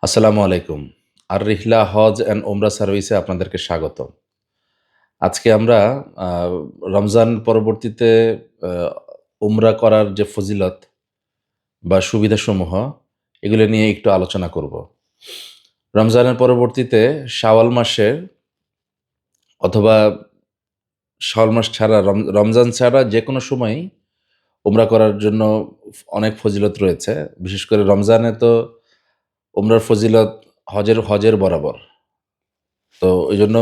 আসসালামু আলাইকুম। আর রিহলা হজ অ্যান্ড ওমরা সার্ভিসে আপনাদেরকে স্বাগতম। আজকে আমরা আ রমজান পরবর্তীতে আ উমরা করার যে ফজিলত বা সুবিধাসমূহ এগুলো নিয়ে একটু আলোচনা করব। রমজানের পরবর্তীতে শাওয়াল মাসের অথবা শাওয়াল মাস ছাড়া রমজান ছাড়া যেকোনো সময়ই উমরা করার জন্য অনেক ফজিলত রয়েছে। বিশেষ করে রমজানে তো উমরার ফজিলত হজের বরাবর। তো ঐজন্য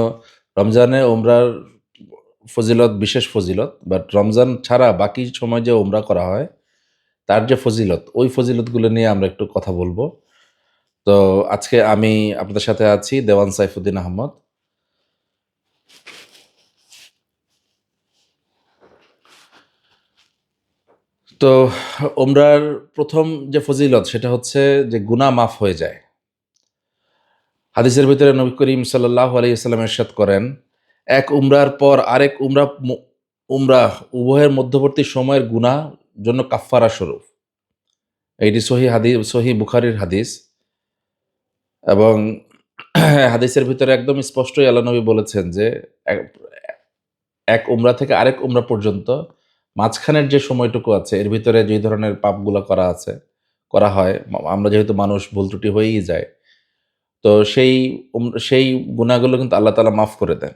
রমজানে উমরার ফজিলত বিশেষ ফজিলত। বাট রমজান ছাড়া বাকি সময় যে উমরা করা হয়, তার যে ফজিলত, ওই ফজিলতগুলো নিয়ে আমরা একটু কথা বলব। তো আজকে আমি আপনাদের সাথে আছি দেওয়ান সাইফুদ্দিন আহমদ। তো উমরার ১ম যে ফজিলত সেটা হচ্ছে যে গুনাহ মাফ হয়ে যায়। হাদিসের ভিতরে নবী করিম সাল্লাল্লাহু আলাইহি ওয়াসাল্লাম ইরশাদ করেন, এক উমরার পর আরেক উমরাহ উভয়ের মধ্যবর্তী সময়ের গুনাহ জন্য কাফফারা স্বরূপ। এইটি সহিহ বুখারীর হাদিস এবং হাদিসের ভিতরে একদম স্পষ্টই আল্লাহ নবী বলেছেন যে, এক এক উমরা থেকে আরেক উমরা পর্যন্ত মাঝখানের যে সময়টুকু আছে, এর ভিতরে যে ধরনের পাপগুলা করা হয়, আমরা যেহেতু মানুষ ভুল ত্রুটি হয়েই যায়। তো সেই গুনাহগুলো কিন্তু আল্লাহ তাআলা মাফ করে দেন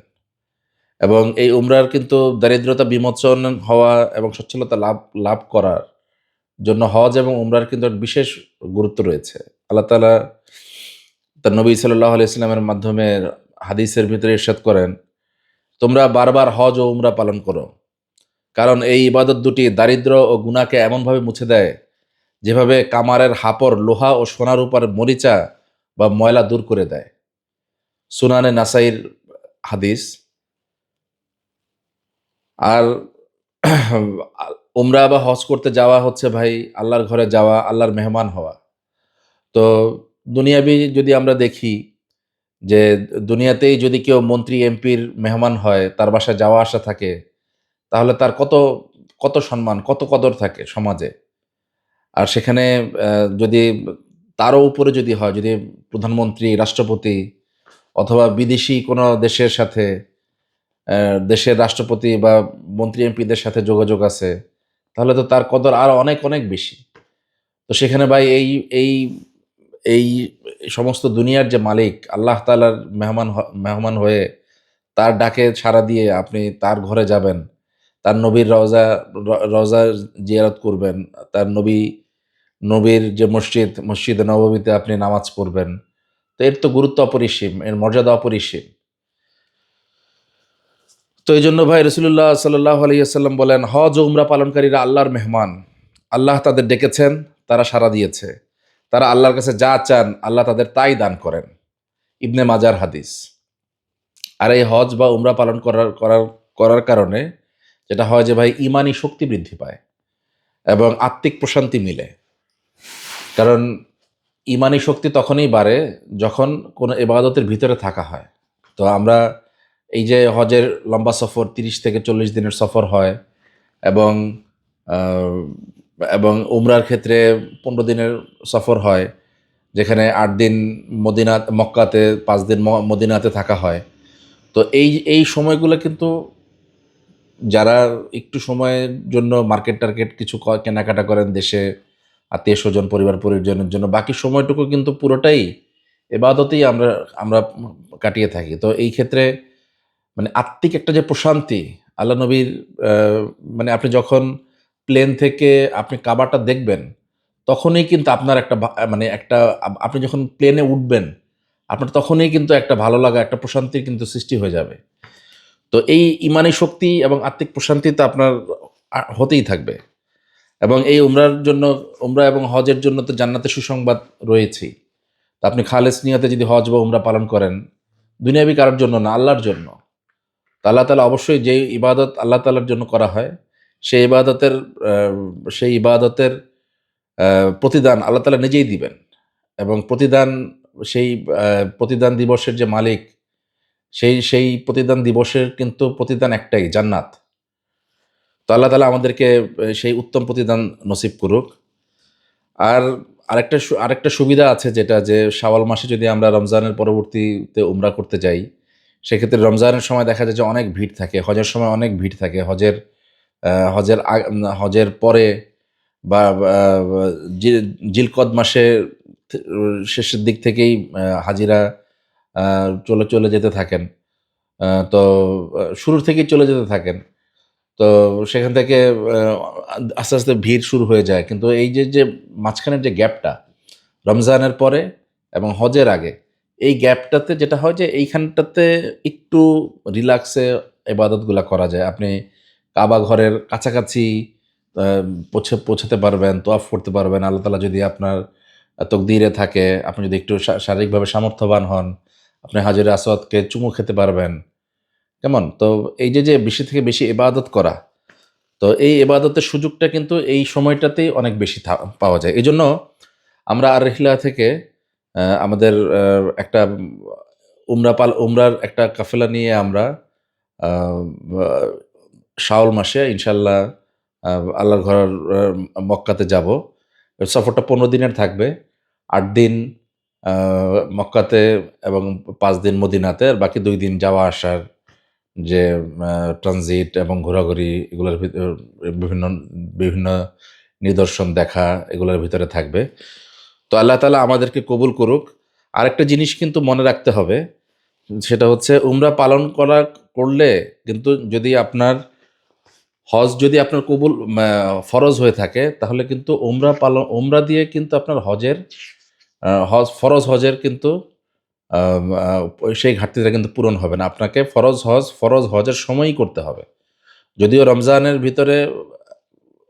এবং এই উমরার কিন্তু দারিদ্রতা বিমোচন হওয়া এবং সচ্ছলতা লাভ লাভ করার জন্য হজ এবং উমরার কিন্তু এক বিশেষ গুরুত্ব রয়েছে। আল্লাহ তাআলা তার নবী সাল্লাল্লাহু আলাইহি সাল্লামের মাধ্যমে হাদিসের ভিতরে ইরশাদ করেন, তোমরা বারবার হজ ও উমরা পালন করো। কারণ এই ইবাদত দুটি দারিদ্র্য ও গুনাহকে এমনভাবে মুছে দেয়, যেভাবে কামারের হাপর লোহা ও সোনার উপর মরিচা বা ময়লা দূর করে দেয়। সুনানে নাসাইর হাদিস। আর উমরা বা হজ করতে যাওয়া হচ্ছে ভাই আল্লাহর ঘরে যাওয়া, আল্লাহর মেহমান হওয়া। তো দুনিয়াবি যদি আমরা দেখি যে দুনিয়াতেই যদি কেউ মন্ত্রী এমপির মেহমান হয়, তার বাসায় যাওয়া আসা থাকে, তাহলে তার কত সম্মান, কত কদর থাকে সমাজে। আর সেখানে অ্যা যদি তারও উপরে যদি হয়, যদি প্রধানমন্ত্রী, রাষ্ট্রপতি অথবা বিদেশি কোনো দেশের সাথে দেশের রাষ্ট্রপতি বা মন্ত্রী এমপিদের সাথে যোগাযোগ আছে, তাহলে তো তার কদর আরো অনেক বেশি। তো সেখানে ভাই এই এই সমস্ত দুনিয়ার যে মালিক আল্লাহ তাআলার মেহমান হয়ে তার ডাকে সাড়া দিয়ে আপনি তার ঘরে যাবেন। তার নবীর রওজা জিয়ারত করবেন। তার নবীর যে মসজিদে নববীতে আপনি নামাজ পড়বেন। তো এর তো গুরুত্ব অপরিসীম, এর মর্যাদা অপরিসীম। তো এইজন্য ভাই রাসূলুল্লাহ সাল্লাল্লাহু আলাইহি ওয়াসাল্লাম বলেন, হজ ও উমরা পালনকারীরা আল্লাহর মেহমান। আল্লাহ তাদের ডেকেছেন, তারা সাড়া দিয়েছে। তারা আল্লাহর কাছে যা চান, আল্লাহ তাদের তাই দান করেন। ইবনে মাজার হাদিস। আর এই হজ বা উমরা পালন করার কারণে যেটা হয় যে ভাই ঈমানি শক্তি বৃদ্ধি পায় এবং আত্মিক প্রশান্তি মিলে। কারণ ঈমানি শক্তি তখনই বাড়ে যখন কোনো ইবাদতের ভিতরে থাকা হয়। তো আমরা এই যে হজের লম্বা সফর ৩০ থেকে ৪০ দিনের সফর হয় এবং আ এবং উমরার ক্ষেত্রে ১৫ দিনের সফর হয়। যেখানে ৮ দিন মক্কাতে, ৫ দিন মদিনাতে থাকা হয়। তো এই সময়গুলো কিন্তু যারা একটু সময়ের জন্য মার্কেট-টার্কেট কিছু কেনাকাটা করেন দেশে, আত্মীয়স্বজন, পরিবার-পরিজনের জন্য, বাকি সময়টুকু কিন্তু পুরোটাই এবাদতেই আমরা আমরা কাটিয়ে থাকি। তো এই ক্ষেত্রে মানে আত্মিক একটা যে প্রশান্তি, আল্লাহ নবীর আ মানে আপনি যখন প্লেন থেকে আপনি কাবাটা দেখবেন, তখনই কিন্তু আপনার একটা মানে একটা আপনি যখন প্লেনে উঠবেন, আপনার তখনই কিন্তু একটা ভালো লাগা, একটা প্রশান্তির কিন্তু সৃষ্টি হয়ে যাবে। তো এই ইমানি শক্তি এবং আত্মিক প্রশান্তি তো আপনার হতেই থাকবে এবং এই উমরা এবং হজের জন্য তো জান্নাতের সুসংবাদ রয়েছেই। তো আপনি খালেস নিয়তে যদি হজ বা উমরা পালন করেন, দুনিয়াবি কারোর জন্য না, আল্লাহর জন্য। তো আল্লাহ তাআলা অবশ্যই যে ইবাদত আল্লাহ তাআলার জন্য করা হয়, সেই ইবাদতের আ সেই ইবাদতের আ প্রতিদান আল্লাহ তাআলা নিজেই দিবেন এবং সেই আ প্রতিদান দিবসের যে মালিক, সেই প্রতিদান দিবসের কিন্তু প্রতিদান একটাই, জান্নাত। তো আল্লাহ তাআলা আমাদেরকে সেই উত্তম প্রতিদান নসিব করুক। আর আরেকটা সুবিধা আছে, যেটা যে শাওয়াল মাসে যদি আমরা রমজানের পরবর্তীতে উমরা করতে যাই, সেক্ষেত্রে রমজানের সময় দেখা যায় যে অনেক ভিড় থাকে, হজের সময় অনেক ভিড় থাকে। হজের পরে বা জিলকদ মাসে শেষের দিক থেকেই হাজিরা চলে চলে যেতে থাকেন। তো শুরুর থেকেই চলে যেতে থাকেন। তো সেখান থেকে আস্তে আস্তে ভিড় শুরু হয়ে যায়। কিন্তু এই যে মাঝখানের যে গ্যাপটা, রমজানের পরে এবং হজের আগে, এই গ্যাপটাতে যেটা হয় যে এইখানটাতে একটু রিল্যাক্সে ইবাদতগুলা করা যায়। আপনি কাবা ঘরের কাছাকাছি পৌঁছাতে পারবেন, তওয়াফ করতে পারবেন। আল্লাহ তাআলা যদি আপনার তকদিরে থাকে, আপনি যদি একটু শারীরিকভাবে সামর্থ্যবান হন, আপনি হাজরে আসওয়াদকে চুমু খেতে পারবেন। কেমন? তো এই যে বেশি থেকে বেশি ইবাদত করা, তো এই ইবাদতের সুযোগটা কিন্তু এই সময়টাতেই অনেক বেশি পাওয়া যায়। এজন্য আমরা আর রিহলা থেকে আমাদের একটা উমরার একটা কাফেলা নিয়ে আমরা আ বা শাওয়াল মাসে ইনশাআল্লাহ আ আল্লাহর ঘর মক্কাতে যাবো। সফরটা ১৫ দিনের থাকবে। ৮ দিন আ মক্কাতে এবং ৫ দিন মদিনাতে, আর বাকি ২ দিন যাওয়া আসার যে আ ট্রানজিট এবং ঘোরাঘুরি, এগুলোর ভিতর বিভিন্ন বিভিন্ন নিদর্শন দেখা, এগুলোর ভিতরে থাকবে। তো আল্লাহ তাআলা আমাদেরকে কবুল করুক। আরেকটা জিনিস কিন্তু মনে রাখতে হবে, সেটা হচ্ছে উমরা পালন করলে কিন্তু যদি আপনার হজ যদি আপনার কবুল ফরজ হয়ে থাকে, তাহলে কিন্তু উমরা দিয়ে কিন্তু আপনার ফরজ হজের কিন্তু আম আ সেই ঘাটতিটা কিন্তু পূরণ হবে না। আপনাকে ফরজ হজের সময়ই করতে হবে। যদিও রমজানের ভিতরে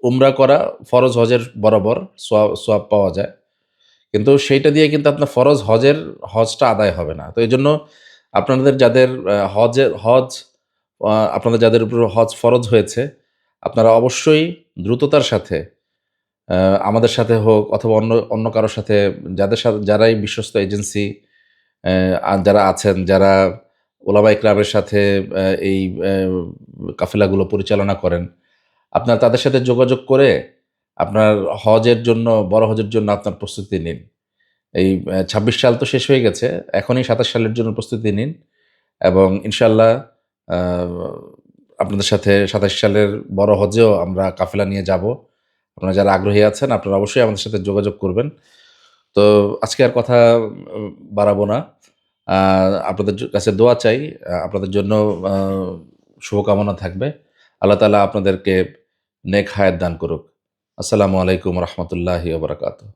উমরা করা ফরজ হজের বরাবর সোয়াব পাওয়া যায়। কিন্তু সেইটা দিয়ে কিন্তু আপনার হজটা আদায় হবে না। তো এজন্য আপনাদের যাদের আপনাদের যাদের উপর হজ ফরজ হয়েছে, আপনারা অবশ্যই দ্রুততার সাথে আ আমাদের সাথে হোক অথবা অন্য অন্য কারো সাথে, যারাই বিশ্বস্ত এজেন্সি যারা আছেন, যারা ওলামা ইকরামের সাথে এই কাফেলাগুলো পরিচালনা করেন, আপনারা তাদের সাথে যোগাযোগ করে আপনার বড় হজের জন্য আপনার প্রস্তুতি নিন। এই ২৬ সাল তো শেষ হয়ে গেছে। এখনই ২৭ সালের জন্য প্রস্তুতি নিন এবং ইনশাআল্লাহ আ আপনাদের সাথে ২৭ সালের বড় হজেও আমরা কাফেলা নিয়ে যাবো। আপনারা যারা আগ্রহী আছেন, আপনারা অবশ্যই আমাদের সাথে যোগাযোগ করবেন। তো আজকে আর কথা বাড়াবো না। আ আপনাদের কাছে দোয়া চাই। আপনাদের জন্য আ শুভকামনা থাকবে। আল্লাহ তাআলা আপনাদেরকে নেক হায়াত দান করুক। আসসালামু আলাইকুম ওয়া রাহমাতুল্লাহি ওয়া বারাকাতুহু।